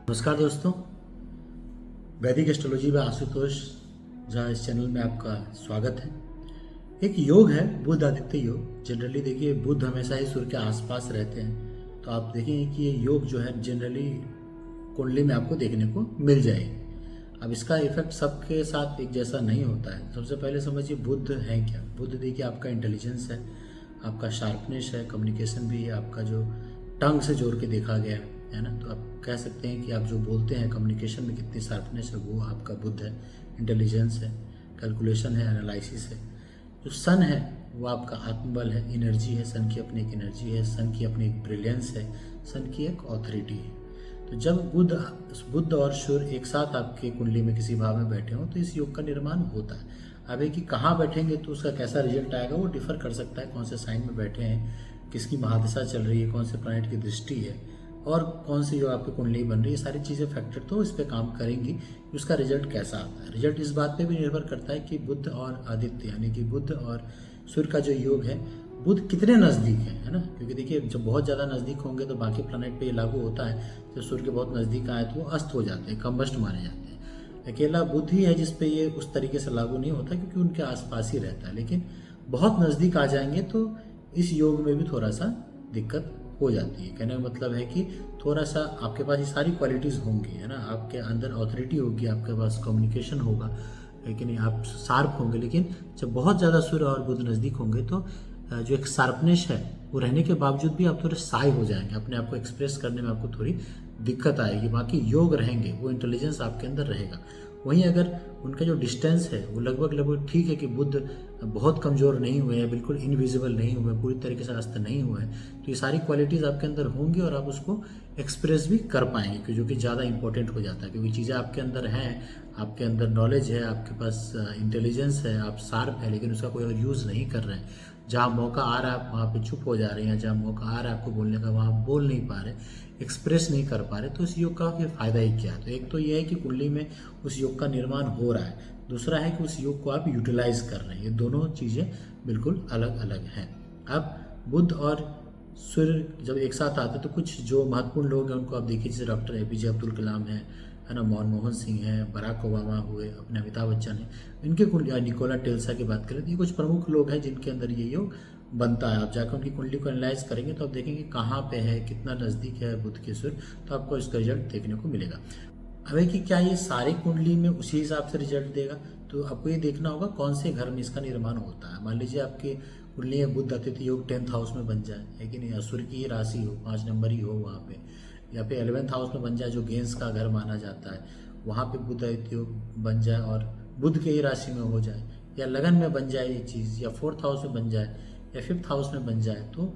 नमस्कार दोस्तों, वैदिक एस्ट्रोलॉजी में आशुतोष झा इस चैनल में आपका स्वागत है। एक योग है बुध आदित्य योग। जनरली देखिए बुध हमेशा ही सूर्य के आसपास रहते हैं, तो आप देखेंगे कि ये योग जो है जनरली कुंडली में आपको देखने को मिल जाएगी। अब इसका इफेक्ट सबके साथ एक जैसा नहीं होता है। सबसे पहले समझिए बुध है क्या। बुध देखिए आपका इंटेलिजेंस है, आपका शार्पनेस है, कम्युनिकेशन भी है, आपका जो टंग से जोड़ के देखा गया है ना। तो आप कह सकते हैं कि आप जो बोलते हैं कम्युनिकेशन में कितनी शार्पनेस है, वो आपका बुध है। इंटेलिजेंस है, कैलकुलेशन है, एनालिसिस है। जो सन है वो आपका आत्मबल है, एनर्जी है। सन की अपनी एक एनर्जी है, सन की अपनी एक ब्रिलियंस है, सन की एक ऑथोरिटी है। तो जब बुध और सूर्य एक साथ आपके कुंडली में किसी भाव में बैठे हों तो इस योग का निर्माण होता है। अब है कि कहाँ बैठेंगे तो उसका कैसा रिजल्ट आएगा वो डिफर कर सकता है। कौन से साइन में बैठे हैं, किसकी महादशा चल रही है, कौन से प्लैनेट की दृष्टि है और कौन सी जो आपकी कुंडली बन रही है, सारी चीज़ें फैक्टर तो इस पे काम करेंगी कि उसका रिजल्ट कैसा आता है। रिजल्ट इस बात पे भी निर्भर करता है कि बुध और आदित्य यानी कि बुध और सूर्य का जो योग है, बुध कितने नज़दीक है ना। क्योंकि देखिए जब बहुत ज़्यादा नज़दीक होंगे तो बाकी प्लैनेट पे ये लागू होता है। जब सूर्य के बहुत नज़दीक आए तो वो अस्त हो जाते हैं, कम्बस्ट माने जाते हैं। अकेला बुध ही है जिसपे ये उस तरीके से लागू नहीं होता क्योंकि उनके आसपास ही रहता है। लेकिन बहुत नज़दीक आ जाएंगे तो इस योग में भी थोड़ा सा दिक्कत हो जाती है। कहने का मतलब है कि थोड़ा सा आपके पास ये सारी क्वालिटीज़ होंगी है ना। आपके अंदर ऑथोरिटी होगी, आपके पास कम्युनिकेशन होगा, लेकिन आप शार्प होंगे। लेकिन जब बहुत ज़्यादा सूर्य और बुध नज़दीक होंगे तो जो एक शार्पनेस है वो रहने के बावजूद भी आप थोड़े साय हो जाएंगे। अपने आप को एक्सप्रेस करने में आपको थोड़ी दिक्कत आएगी। बाकी योग रहेंगे, वो इंटेलिजेंस आपके अंदर रहेगा। वहीं अगर उनका जो डिस्टेंस है वो लगभग ठीक है कि बुध बहुत कमज़ोर नहीं हुए हैं, बिल्कुल इनविजिबल नहीं हुए, पूरी तरीके से अस्त नहीं हुए हैं, तो ये सारी क्वालिटीज़ आपके अंदर होंगी और आप उसको एक्सप्रेस भी कर पाएंगे, जो कि ज़्यादा इंपॉर्टेंट हो जाता है। क्योंकि चीज़ें आपके अंदर हैं, आपके अंदर नॉलेज है, आपके पास इंटेलिजेंस है, आप शार्प है, लेकिन उसका कोई और यूज़ नहीं कर रहे हैं। जहाँ मौका आ रहा है आप वहाँ पे चुप हो जा रहे हैं, जहाँ मौका आ रहा है आपको बोलने का वहाँ बोल नहीं पा रहे, एक्सप्रेस नहीं कर पा रहे। तो इस योग का फिर फ़ायदा ही क्या है। तो एक तो ये है कि कुंडली में उस योग का निर्माण हो रहा है, दूसरा है कि उस योग को आप यूटिलाइज कर रहे हैं। ये दोनों चीज़ें बिल्कुल अलग अलग हैं। अब बुध और सूर्य जब एक साथ आते हैं तो कुछ जो महत्वपूर्ण लोग हैं उनको आप देखिए, जैसे डॉक्टर एपीजे अब्दुल कलाम है ना, मनमोहन सिंह है, बराक ओबामा हुए, अपने अमिताभ बच्चन है, इनके कुंडली, निकोला टेस्ला की बात करें तो ये कुछ प्रमुख लोग हैं जिनके अंदर ये योग बनता है। आप जाकर उनकी कुंडली को एनालाइज करेंगे तो आप देखेंगे कहाँ पे है, कितना नज़दीक है बुध के सूर्य, तो आपको इसका रिजल्ट देखने को मिलेगा। अब है कि क्या ये सारी कुंडली में उसी हिसाब से रिजल्ट देगा, तो आपको ये देखना होगा कौन से घर में इसका निर्माण होता है। मान लीजिए आपके कुंडली में बुध आदित्य योग 10th हाउस में बन जाए, है कि नहीं, असुर की ही राशि हो, 5 नंबर ही हो वहाँ पे, या फिर 11th हाउस में बन जाए जो गेंस का घर माना जाता है, वहाँ पे बुध आदित्य योग बन जाए और बुध के ही राशि में हो जाए, या लगन में बन जाए ये चीज़, या 4th हाउस में बन जाए, या 5th हाउस में बन जाए, तो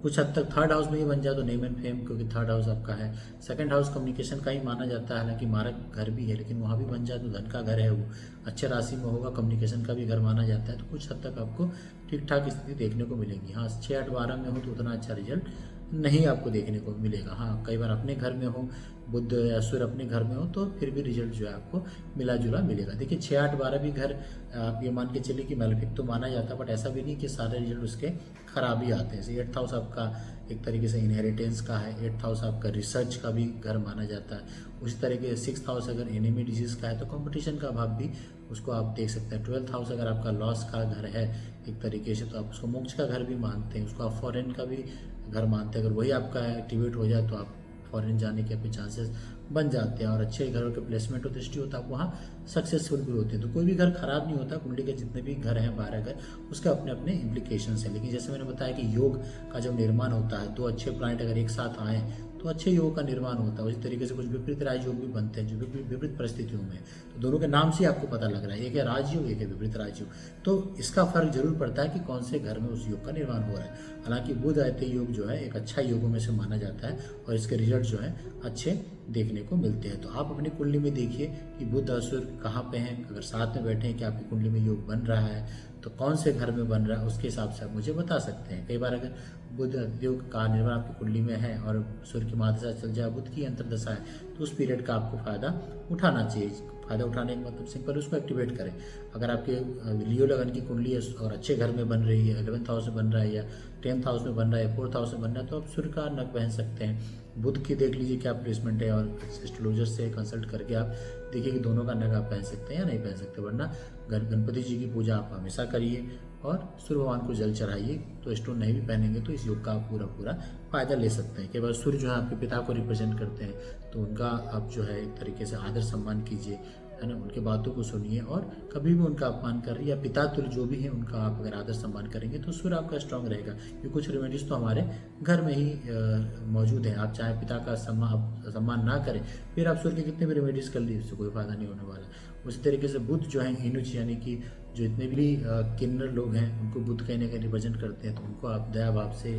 कुछ हद तक 3rd हाउस में ही बन जाए तो नेम एंड फेम, क्योंकि 3rd हाउस आपका है। 2nd हाउस कम्युनिकेशन का ही माना जाता है, हालांकि मारक घर भी है, लेकिन वहाँ भी बन जाए तो धन का घर है, वो अच्छे राशि में होगा, कम्युनिकेशन का भी घर माना जाता है। तो कुछ हद तक आपको ठीक ठाक स्थिति देखने को मिलेगी। हाँ, 6, 8, 12 में हो तो उतना अच्छा रिजल्ट नहीं आपको देखने को मिलेगा। हाँ, कई बार अपने घर में हो, बुध या सूर्य अपने घर में हो तो फिर भी रिजल्ट जो है आपको मिला जुला मिलेगा। देखिए 6, 8, 12 भी घर आप ये मान के चलिए कि मैलेफिक तो माना जाता है, बट ऐसा भी नहीं कि सारे रिजल्ट उसके खराब ही आते हैं। 8th हाउस आपका एक तरीके से इनहेरिटेंस का है, 8th हाउस आपका रिसर्च का भी घर माना जाता है। उसी तरीके से 6th हाउस अगर एनिमी डिजीज का है तो कंपटीशन का भाव भी उसको आप देख सकते हैं। 12th हाउस अगर आपका लॉस का घर है एक तरीके से तो आप उसको मोक्ष का घर भी मानते हैं, उसको आप फॉरेन का भी घर मानते हैं। अगर वही आपका एक्टिवेट हो जाए तो आप फॉरेन जाने के अपने चांसेस बन जाते हैं, और अच्छे घरों के प्लेसमेंट और दृष्टि होता है, आप वहाँ सक्सेसफुल भी होते हैं। तो कोई भी घर खराब नहीं होता। कुंडली के जितने भी घर हैं, 12 घर, उसके अपने अपने इम्प्लीकेशंस हैं। लेकिन जैसे मैंने बताया कि योग का जब निर्माण होता है, 2 अच्छे प्लैनेट अगर एक साथ आए तो अच्छे योग का निर्माण होता है। उसी तरीके से कुछ विपरीत राजयोग भी बनते हैं जो विपरीत परिस्थितियों में, तो दोनों के नाम से आपको पता लग रहा है, एक है राजयोग, एक है विपरीत राजयोग। तो इसका फर्क जरूर पड़ता है कि कौन से घर में उस योग का निर्माण हो रहा है। हालांकि बुध आदित्य योग जो है एक अच्छा योगों में से माना जाता है और इसके रिजल्ट जो है अच्छे देखने को मिलते हैं। तो आप अपनी कुंडली में देखिए कि बुध और सूर्य कहाँ पे हैं। अगर साथ में बैठे हैं कि आपकी कुंडली में योग बन रहा है तो कौन से घर में बन रहा है, उसके हिसाब से आप मुझे बता सकते हैं। कई बार अगर बुध योग का निर्माण आपकी कुंडली में है और सूर्य की महादशा चल जाए, बुध की अंतर्दशा है, तो उस पीरियड का आपको फायदा उठाना चाहिए। फायदा उठाने का मतलब सिंपल, उसको एक्टिवेट करें। अगर आपके लियो लगन की कुंडली है और अच्छे घर में बन रही है, 11th हाउस में बन रहा है या 10th हाउस में बन रहा है, 4th हाउस में बन रहा है, तो आप सूर्य का नग पहन सकते हैं। बुध की देख लीजिए क्या प्लेसमेंट है, और एस्ट्रोलॉजर से कंसल्ट करके आप देखिए कि दोनों का नग आप पहन सकते हैं या नहीं पहन सकते। वरना गणपति जी की पूजा आप हमेशा करिए और सूर्य भगवान को जल चढ़ाइए। तो स्टोन नहीं भी पहनेंगे तो इस योग का आप पूरा पूरा फायदा ले सकते हैं। कई बार सूर्य जो है आपके पिता को रिप्रेजेंट करते हैं, तो उनका आप जो है एक तरीके से आदर सम्मान कीजिए, है ना, उनके बातों को सुनिए, और कभी भी उनका अपमान कर रही या पिता तुल्य जो भी है उनका आप अगर आदर सम्मान करेंगे तो सूर्य आपका स्ट्रांग रहेगा। ये कुछ रेमेडीज तो हमारे घर में ही मौजूद है। आप चाहे पिता का सम्मान ना करें, फिर आप सूर्य के कितने भी रेमेडीज कर लीजिए, उससे कोई फायदा नहीं होने वाला। उसी तरीके से बुध जो है इनुच, यानी कि जो इतने भी किन्नर लोग हैं उनको बुध कहीं ना कहीं रिप्रेजेंट करते हैं, तो उनको आप दया भाव से,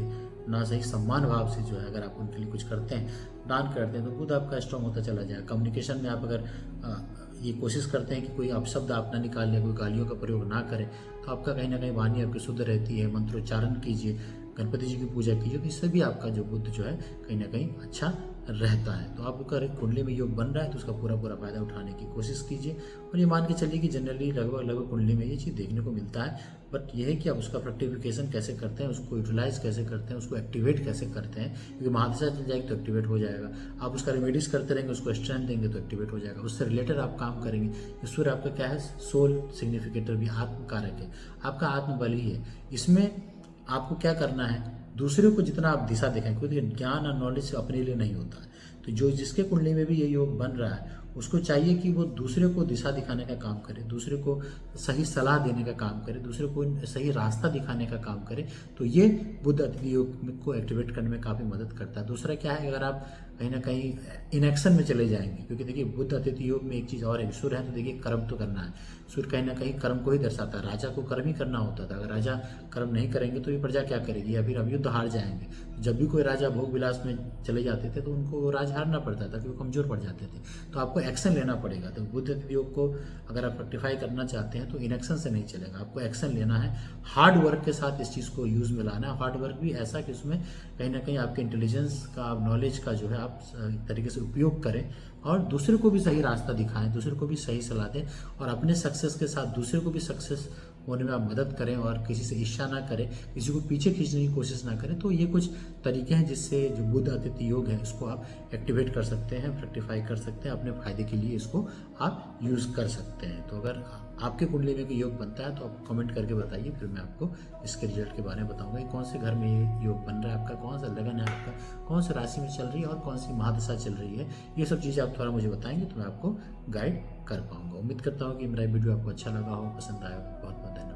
ना सही सम्मान भाव से जो है अगर आप उनके लिए कुछ करते हैं, दान करते हैं, तो बुध आपका स्ट्रांग होता चला जाएगा। कम्युनिकेशन में आप अगर ये कोशिश करते हैं कि कोई अपशब्द आप ना निकाल लें, कोई गालियों का प्रयोग ना करें, तो आपका कहीं ना कहीं वाणी आपकी शुद्ध रहती है। मंत्रोच्चारण कीजिए, गणपति जी की पूजा कीजिए, तो इससे भी आपका जो बुद्ध जो है कहीं ना कहीं अच्छा रहता है। तो आपका कुंडली में योग बन रहा है तो उसका पूरा पूरा फायदा उठाने की कोशिश कीजिए। और ये मान के चलिए कि जनरली लगभग कुंडली में ये चीज़ देखने को मिलता है, बट यह है कि आप उसका फ्रक्टिफिकेशन कैसे करते हैं, उसको यूटिलाइज कैसे करते हैं, उसको एक्टिवेट कैसे करते हैं। क्योंकि महादशा चल जाएगी तो एक्टिवेट हो जाएगा, आप उसका रेमेडीज करते रहेंगे, उसको स्ट्रेंथ देंगे तो एक्टिवेट हो जाएगा। उससे रिलेटेड आप काम करेंगे। सूर्य आपका क्या है, सोल सिग्निफिकेटर भी, आत्म कारक है, आपका आत्मबल ही है। इसमें आपको क्या करना है, दूसरे को जितना आप दिशा दिखाएं, क्योंकि ज्ञान और नॉलेज अपने लिए नहीं होता है। तो जो जिसके कुंडली में भी ये योग बन रहा है उसको चाहिए कि वो दूसरे को दिशा दिखाने का काम करे, दूसरे को सही सलाह देने का काम करे, दूसरे को सही रास्ता दिखाने का काम करे। तो ये बुध अतिथि योग को एक्टिवेट करने में काफ़ी मदद करता है। दूसरा क्या है, अगर आप कहीं ना कहीं इनएक्शन में चले जाएंगे, क्योंकि देखिए बुध अतिथि योग में एक चीज़ और है, सूर्य है तो देखिए कर्म तो करना है। सूर्य कहीं ना कहीं कर्म को ही दर्शाता है। राजा को कर्म ही करना होता था, अगर राजा कर्म नहीं करेंगे तो ये प्रजा क्या करेगी, या फिर अब युद्ध हार जाएंगे। जब भी कोई राजा भोग विलास में चले जाते थे तो उनको राज हारना पड़ता था, क्योंकि कमजोर पड़ जाते थे। तो आपको एक्शन लेना पड़ेगा। तो बुध अतिथि योग को अगर आप रेक्टिफाई करना चाहते हैं तो इनएक्शन से नहीं चलेगा, आपको एक्शन लेना है। हार्ड वर्क के साथ इस चीज़ को यूज में लाना है। हार्ड वर्क भी ऐसा कि उसमें कहीं ना कहीं आपके इंटेलिजेंस का, नॉलेज का जो है आप एक तरीके से उपयोग करें, और दूसरे को भी सही रास्ता दिखाएं, दूसरे को भी सही सलाह दें, और अपने सक्सेस के साथ दूसरे को भी सक्सेस होने में आप मदद करें, और किसी से ईर्ष्या ना करें, किसी को पीछे खींचने की कोशिश ना करें। तो ये कुछ तरीके हैं जिससे जो बुध अतिथि योग है इसको आप एक्टिवेट कर सकते हैं, फ्रक्टिफाई कर सकते हैं, अपने फायदे के लिए इसको आप यूज कर सकते हैं। तो अगर आपके कुंडली में भी योग बनता है तो आप कमेंट करके बताइए, फिर मैं आपको इसके रिजल्ट के बारे में बताऊंगा कि कौन से घर में ये योग बन रहा है, आपका कौन सा लगन है, आपका कौन सी राशि में चल रही है, और कौन सी महादशा चल रही है। ये सब चीज़ें आप थोड़ा मुझे बताएंगे तो मैं आपको गाइड कर पाऊंगा। उम्मीद करता हूँ कि मेरा वीडियो आपको अच्छा लगा हो, पसंद आया हो। बहुत बहुत धन्यवाद।